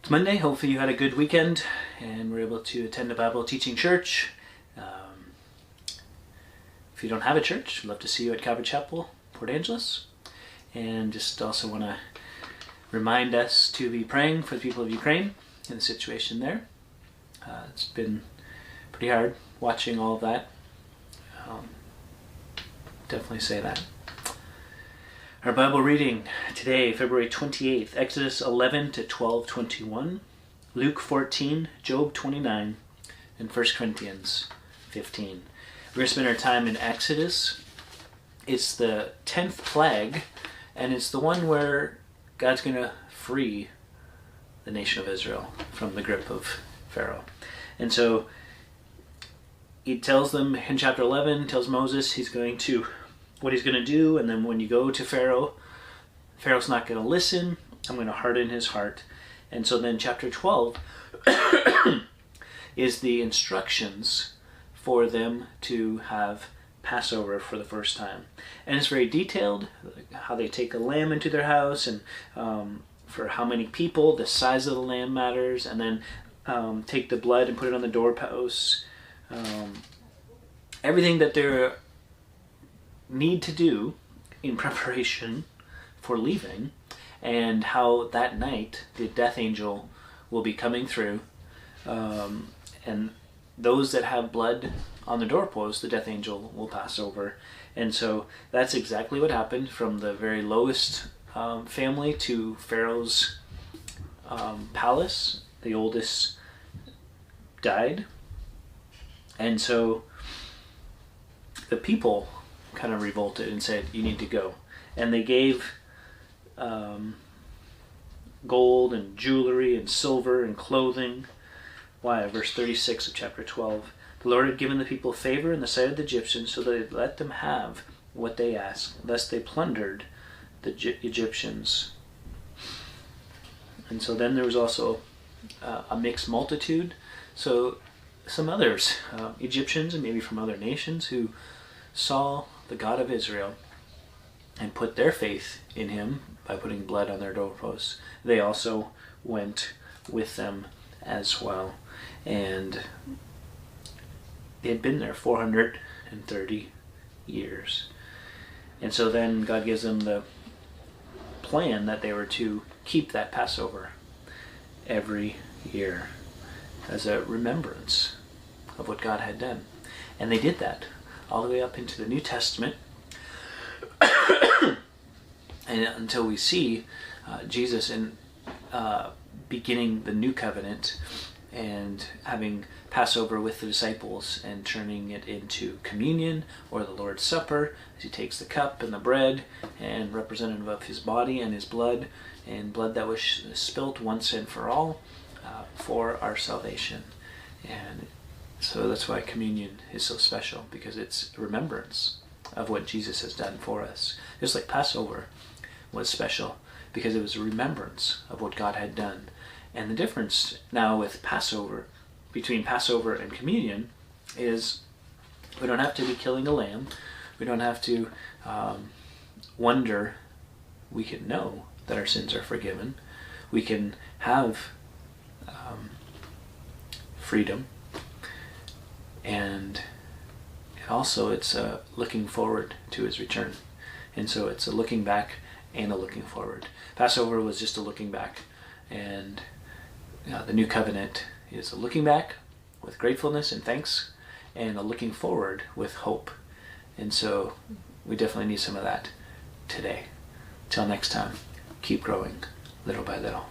It's Monday. Hopefully you had a good weekend and were able to attend a Bible teaching church. If you don't have a church, I'd love to see you at Calvary Chapel, Port Angeles. And just also want to remind us to be praying for the people of Ukraine and the situation there. It's been pretty hard watching all of that. Definitely say that. Our Bible reading today, February 28th, Exodus 11 to 12:21, Luke 14, Job 29, and 1 Corinthians 15. We're going to spend our time in Exodus. It's the 10th plague, and it's the one where God's going to free the nation of Israel from the grip of Pharaoh. And so he tells them in chapter 11, tells Moses what he's going to do, and then when you go to Pharaoh, Pharaoh's not going to listen. I'm going to harden his heart. And so then chapter 12 is the instructions for them to have Passover for the first time. And it's very detailed, how they take a lamb into their house, and for how many people, the size of the lamb matters, and then take the blood and put it on the doorposts. Everything that they need to do in preparation for leaving, and how that night the death angel will be coming through, and those that have blood on the doorpost, the death angel will pass over. And so that's exactly what happened from the very lowest family to Pharaoh's palace. The oldest died. And so the people kind of revolted and said, you need to go. And they gave gold and jewelry and silver and clothing. Why? Verse 36 of chapter 12. The Lord had given the people favor in the sight of the Egyptians, so that they let them have what they asked, lest they plundered the Egyptians. And so then there was also a mixed multitude. So some others, Egyptians and maybe from other nations, who saw the God of Israel and put their faith in him by putting blood on their doorposts, they also went with them as well. And they had been there 430 years. And so then God gives them the plan that they were to keep that Passover every year as a remembrance of what God had done. And they did that all the way up into the New Testament, and until we see Jesus in beginning the new covenant and having Passover with the disciples and turning it into communion or the Lord's Supper, as he takes the cup and the bread and representative of his body and his blood, and blood that was spilt once and for all for our salvation. And so that's why communion is so special, because it's a remembrance of what Jesus has done for us. Just like Passover was special because it was a remembrance of what God had done. And the difference now with Passover, between Passover and communion, is we don't have to be killing a lamb. We don't have to wonder. We can know that our sins are forgiven. We can have freedom. And also it's looking forward to his return. And so it's a looking back and a looking forward. Passover was just a looking back. And the new covenant is a looking back with gratefulness and thanks, and a looking forward with hope. And so we definitely need some of that today. Till next time, keep growing little by little.